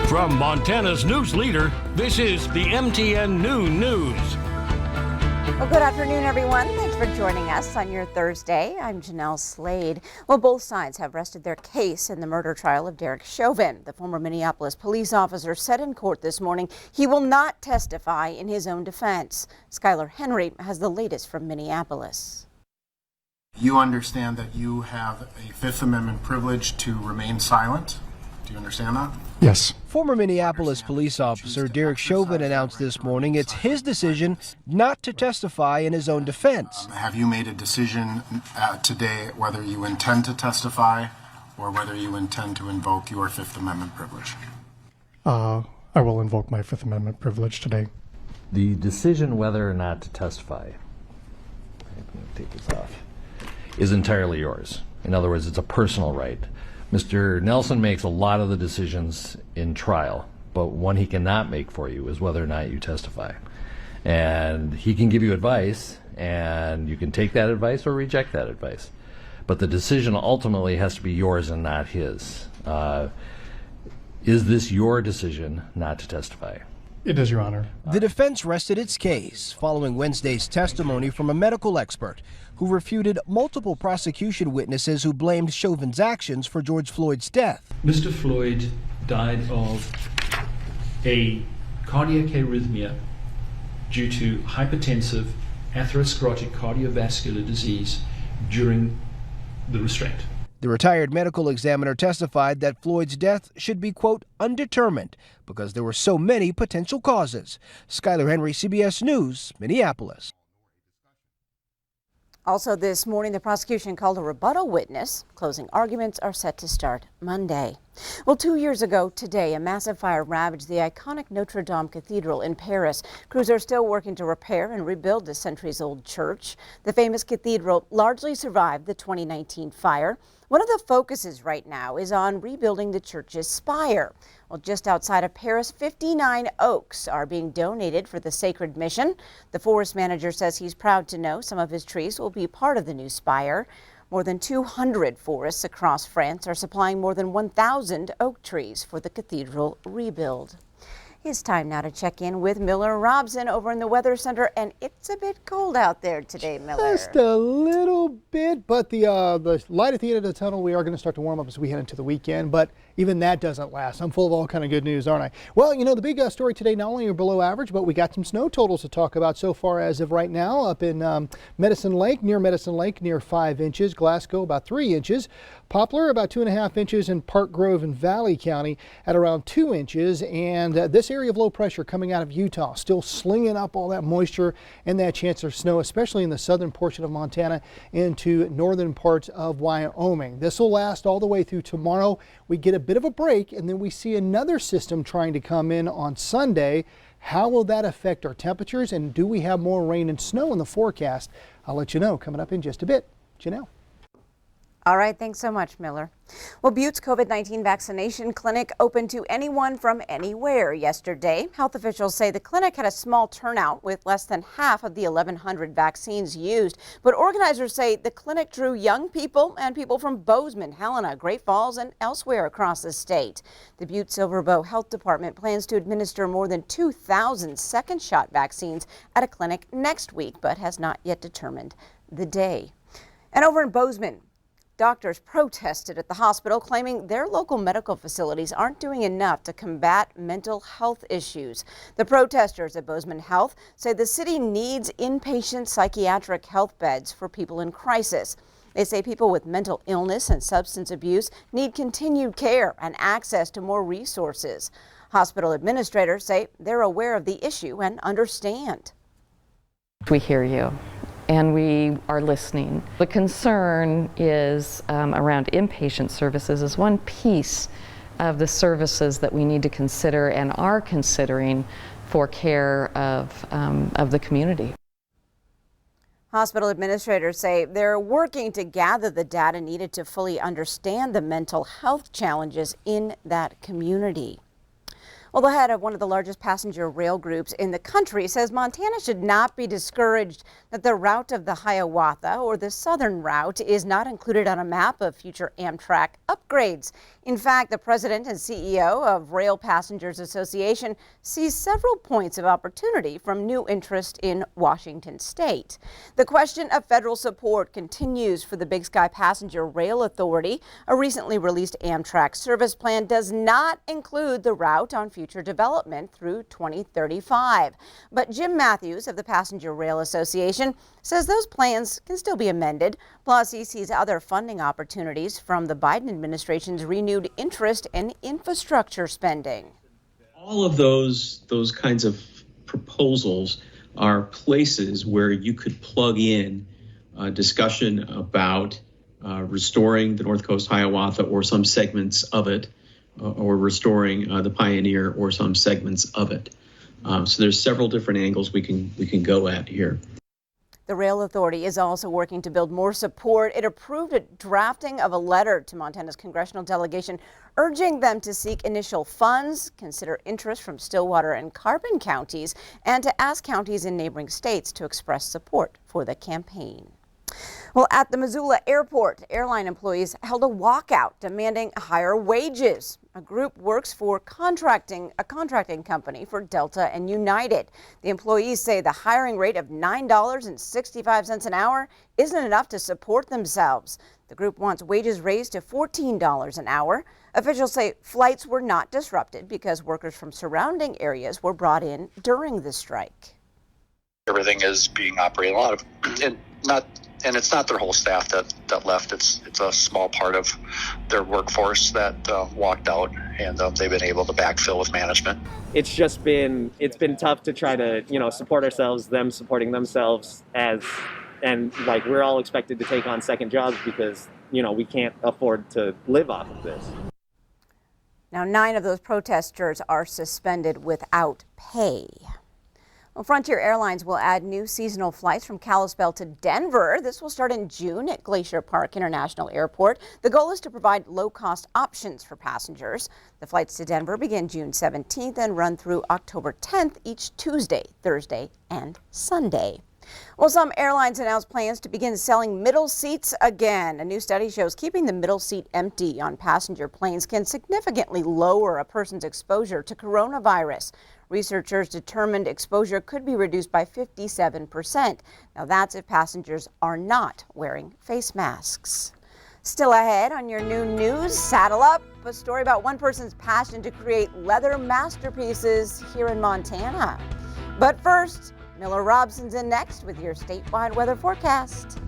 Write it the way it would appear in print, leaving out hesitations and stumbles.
From Montana's news leader, this is the MTN Noon News. Well, good afternoon, everyone. Thanks for joining us on your Thursday. I'm Jeanelle Slade. Well, both sides have rested their case in the murder trial of Derek Chauvin. The former Minneapolis police officer said in court this morning he will not testify in his own defense. Skylar Henry has the latest from Minneapolis. You understand that you have a Fifth Amendment privilege to remain silent? Do you understand that? Yes. Former Minneapolis police officer Derek Chauvin announced this morning it's his decision not to testify in his own defense. Have you made a decision today whether you intend to testify or whether you intend to invoke your Fifth Amendment privilege? I will invoke my Fifth Amendment privilege today. The decision whether or not to testify, I'm going to take this off, is entirely yours. In other words, it's a personal right. Mr. Nelson makes a lot of the decisions in trial, but one he cannot make for you is whether or not you testify. And he can give you advice, and you can take that advice or reject that advice. But the decision ultimately has to be yours and not his. Is this your decision not to testify? It is, Your Honor. The defense rested its case following Wednesday's testimony from a medical expert who refuted multiple prosecution witnesses who blamed Chauvin's actions for George Floyd's death. Mr. Floyd died of a cardiac arrhythmia due to hypertensive atherosclerotic cardiovascular disease during the restraint. The retired medical examiner testified that Floyd's death should be, quote, undetermined because there were so many potential causes. Skylar Henry, CBS News, Minneapolis. Also this morning, the prosecution called a rebuttal witness. Closing arguments are set to start Monday. Well, 2 years ago today, a massive fire ravaged the iconic Notre Dame Cathedral in Paris. Crews are still working to repair and rebuild the centuries-old church. The famous cathedral largely survived the 2019 fire. One of the focuses right now is on rebuilding the church's spire. Well, just outside of Paris, 59 oaks are being donated for the sacred mission. The forest manager says he's proud to know some of his trees will be part of the new spire. More than 200 forests across France are supplying more than 1,000 oak trees for the cathedral rebuild. It's time now to check in with Miller Robson over in the Weather Center, and it's a bit cold out there today, Miller. Just a little bit, but the light at the end of the tunnel, we are going to start to warm up as we head into the weekend, but even that doesn't last. I'm full of all kind of good news, aren't I? Well, you know, the big story today, not only are below average, but we got some snow totals to talk about so far as of right now. Up in Medicine Lake, near 5 inches. Glasgow, about 3 inches. Poplar, about 2.5 inches. And Park Grove and Valley County at around 2 inches. And this area of low pressure coming out of Utah, still slinging up all that moisture and that chance of snow, especially in the southern portion of Montana into northern parts of Wyoming. This will last all the way through tomorrow. We get a bit of a break, and then we see another system trying to come in on Sunday. How will that affect our temperatures, and do we have more rain and snow in the forecast? I'll let you know coming up in just a bit. Jeanelle. All right, thanks so much, Miller. Well, Butte's COVID-19 vaccination clinic opened to anyone from anywhere yesterday. Health officials say the clinic had a small turnout with less than half of the 1,100 vaccines used. But organizers say the clinic drew young people and people from Bozeman, Helena, Great Falls, and elsewhere across the state. The Butte Silverbow Health Department plans to administer more than 2,000 second shot vaccines at a clinic next week, but has not yet determined the day. And over in Bozeman, doctors protested at the hospital, claiming their local medical facilities aren't doing enough to combat mental health issues. The protesters at Bozeman Health say the city needs inpatient psychiatric health beds for people in crisis. They say people with mental illness and substance abuse need continued care and access to more resources. Hospital administrators say they're aware of the issue and understand. We hear you, and we are listening. The concern is around inpatient services is one piece of the services that we need to consider and are considering for care of the community. Hospital administrators say they're working to gather the data needed to fully understand the mental health challenges in that community. Well, the head of one of the largest passenger rail groups in the country says Montana should not be discouraged that the route of the Hiawatha or the southern route is not included on a map of future Amtrak upgrades. In fact, the president and CEO of Rail Passengers Association sees several points of opportunity from new interest in Washington state. The question of federal support continues for the Big Sky Passenger Rail Authority. A recently released Amtrak service plan does not include the route on future development through 2035. But Jim Matthews of the Passenger Rail Association says those plans can still be amended. Plus, he sees other funding opportunities from the Biden administration's renewed interest in infrastructure spending. All of those kinds of proposals are places where you could plug in a discussion about restoring the North Coast Hiawatha or some segments of it, or restoring the Pioneer or some segments of it. So there's several different angles we can go at here. The Rail Authority is also working to build more support. It approved a drafting of a letter to Montana's congressional delegation urging them to seek initial funds, consider interest from Stillwater and Carbon counties, and to ask counties in neighboring states to express support for the campaign. Well, at the Missoula airport, airline employees held a walkout demanding higher wages. A group works for a contracting company for Delta and United. The employees say the hiring rate of $9.65 an hour isn't enough to support themselves. The group wants wages raised to $14 an hour. Officials say flights were not disrupted because workers from surrounding areas were brought in during the strike. Everything is being operated. A lot of and it's not their whole staff that left. It's a small part of their workforce that walked out, and they've been able to backfill with management. It's been tough to try to support ourselves, them supporting themselves, and we're all expected to take on second jobs because we can't afford to live off of this. Now 9 of those protesters are suspended without pay. Well, Frontier Airlines will add new seasonal flights from Kalispell to Denver. This will start in June at Glacier Park International Airport. The goal is to provide low-cost options for passengers. The flights to Denver begin June 17th and run through October 10th each Tuesday, Thursday, and Sunday. Well, some airlines announced plans to begin selling middle seats again. A new study shows keeping the middle seat empty on passenger planes can significantly lower a person's exposure to coronavirus. Researchers determined exposure could be reduced by 57%. Now that's if passengers are not wearing face masks. Still ahead on your new news, saddle up. A story about one person's passion to create leather masterpieces here in Montana. But first, Miller Robson's in next with your statewide weather forecast.